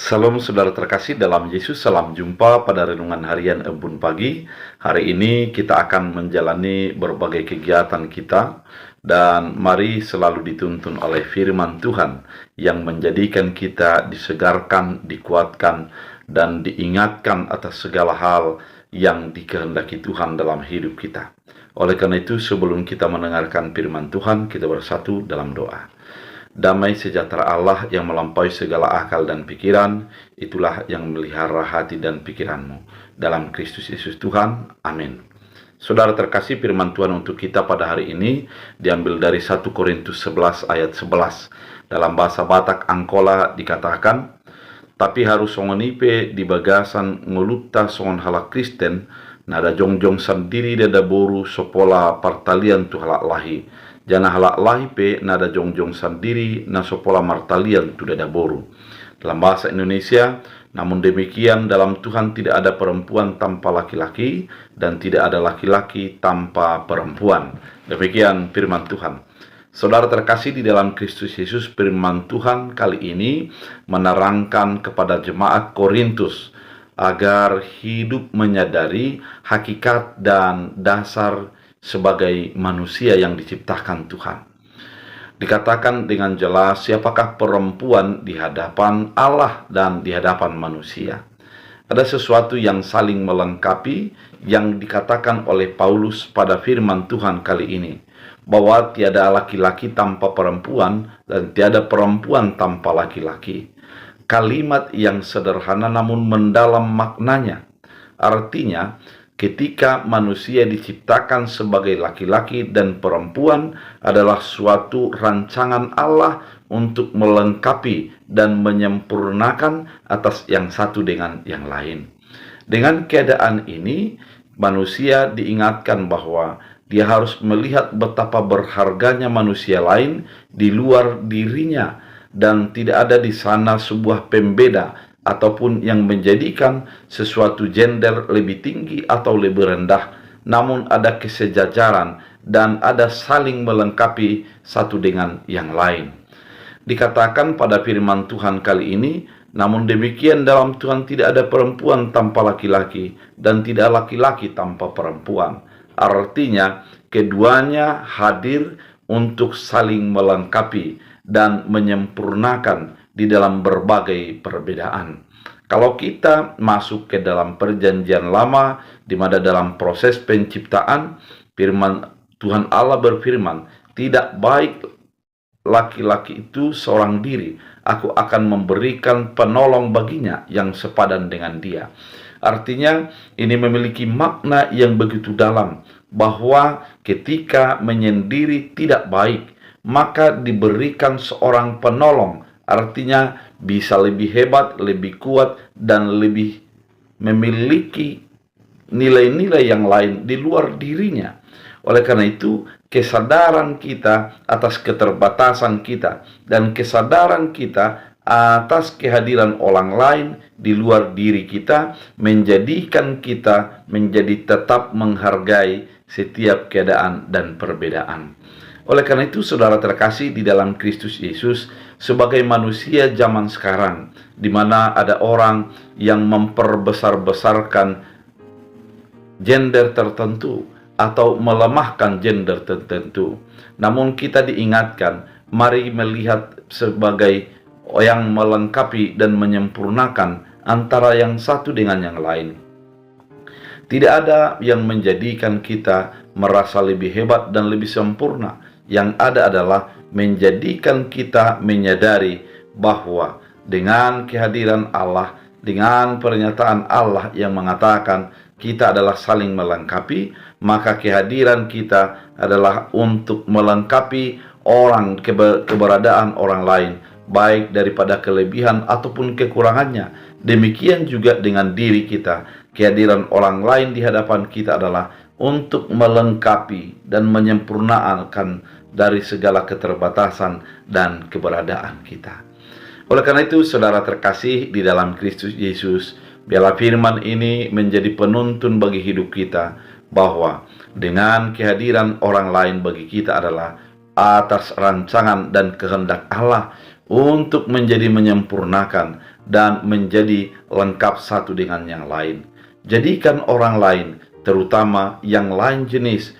Salam saudara terkasih dalam Yesus, salam jumpa pada renungan harian Embun Pagi. Hari ini kita akan menjalani berbagai kegiatan kita dan mari selalu dituntun oleh firman Tuhan yang menjadikan kita disegarkan, dikuatkan, dan diingatkan atas segala hal yang dikehendaki Tuhan dalam hidup kita. Oleh karena itu, sebelum kita mendengarkan firman Tuhan, kita bersatu dalam doa. Damai sejahtera Allah yang melampaui segala akal dan pikiran, itulah yang melihara hati dan pikiranmu. Dalam Kristus Yesus Tuhan, amin. Saudara terkasih, firman Tuhan untuk kita pada hari ini diambil dari 1 Korintus 11 ayat 11. Dalam bahasa Batak Angkola dikatakan, tapi harus songonipe di bagasan ngolutta songon halak Kristen, nada jongjong sendiri dada boru sopola partalian tu halak lahi. Jana halak lahi pe nada jongjong sendiri na sopola martalian tu dada boru. Dalam bahasa Indonesia, namun demikian dalam Tuhan tidak ada perempuan tanpa laki-laki dan tidak ada laki-laki tanpa perempuan. Demikian firman Tuhan. Saudara terkasih di dalam Kristus Yesus, firman Tuhan kali ini menerangkan kepada jemaat Korintus agar hidup menyadari hakikat dan dasar sebagai manusia yang diciptakan Tuhan. Dikatakan dengan jelas siapakah perempuan di hadapan Allah dan di hadapan manusia. Ada sesuatu yang saling melengkapi yang dikatakan oleh Paulus pada firman Tuhan kali ini, bahwa tiada laki-laki tanpa perempuan dan tiada perempuan tanpa laki-laki. Kalimat yang sederhana namun mendalam maknanya. Artinya, ketika manusia diciptakan sebagai laki-laki dan perempuan adalah suatu rancangan Allah untuk melengkapi dan menyempurnakan atas yang satu dengan yang lain. Dengan keadaan ini, manusia diingatkan bahwa dia harus melihat betapa berharganya manusia lain di luar dirinya dan tidak ada di sana sebuah pembeda ataupun yang menjadikan sesuatu gender lebih tinggi atau lebih rendah, namun ada kesejajaran dan ada saling melengkapi satu dengan yang lain. Dikatakan pada firman Tuhan kali ini, namun demikian dalam Tuhan tidak ada perempuan tanpa laki-laki dan tidak laki-laki tanpa perempuan. Artinya, keduanya hadir untuk saling melengkapi dan menyempurnakan di dalam berbagai perbedaan. Kalau kita masuk ke dalam perjanjian lama, di mana dalam proses penciptaan, firman Tuhan Allah berfirman, tidak baik laki-laki itu seorang diri, aku akan memberikan penolong baginya yang sepadan dengan dia. Artinya ini memiliki makna yang begitu dalam, bahwa ketika menyendiri tidak baik, maka diberikan seorang penolong. Artinya bisa lebih hebat, lebih kuat, dan lebih memiliki nilai-nilai yang lain di luar dirinya. Oleh karena itu, kesadaran kita atas keterbatasan kita dan kesadaran kita atas kehadiran orang lain di luar diri kita menjadikan kita menjadi tetap menghargai setiap keadaan dan perbedaan. Oleh karena itu, saudara terkasih di dalam Kristus Yesus, sebagai manusia zaman sekarang, di mana ada orang yang memperbesar-besarkan gender tertentu atau melemahkan gender tertentu. Namun kita diingatkan, mari melihat sebagai yang melengkapi dan menyempurnakan antara yang satu dengan yang lain. Tidak ada yang menjadikan kita merasa lebih hebat dan lebih sempurna. Yang ada adalah menjadikan kita menyadari bahwa dengan kehadiran Allah, dengan pernyataan Allah yang mengatakan kita adalah saling melengkapi, maka kehadiran kita adalah untuk melengkapi orang, keberadaan orang lain, baik daripada kelebihan ataupun kekurangannya. Demikian juga dengan diri kita. Kehadiran orang lain di hadapan kita adalah untuk melengkapi dan menyempurnakan dari segala keterbatasan dan keberadaan kita. Oleh karena itu, saudara terkasih di dalam Kristus Yesus, biarlah firman ini menjadi penuntun bagi hidup kita, bahwa dengan kehadiran orang lain bagi kita adalah atas rancangan dan kehendak Allah untuk menjadi menyempurnakan dan menjadi lengkap satu dengan yang lain. Jadikan orang lain, terutama yang lain jenis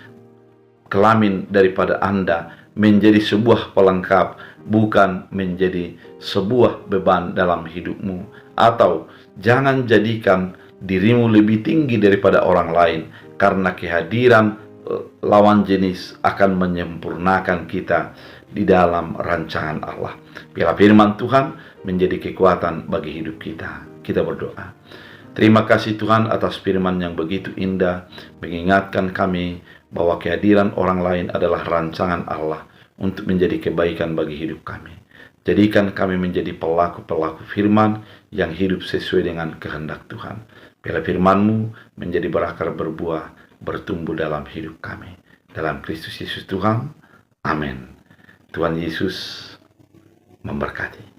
kelamin daripada Anda, menjadi sebuah pelengkap, bukan menjadi sebuah beban dalam hidupmu. Atau jangan jadikan dirimu lebih tinggi daripada orang lain, karena kehadiran lawan jenis akan menyempurnakan kita di dalam rancangan Allah. Biarlah firman Tuhan menjadi kekuatan bagi hidup kita. Kita berdoa. Terima kasih Tuhan atas firman yang begitu indah, mengingatkan kami bahwa kehadiran orang lain adalah rancangan Allah untuk menjadi kebaikan bagi hidup kami. Jadikan kami menjadi pelaku-pelaku firman yang hidup sesuai dengan kehendak Tuhan. Biarlah firman-Mu menjadi berakar berbuah, bertumbuh dalam hidup kami. Dalam Kristus Yesus Tuhan. Amin. Tuhan Yesus memberkati.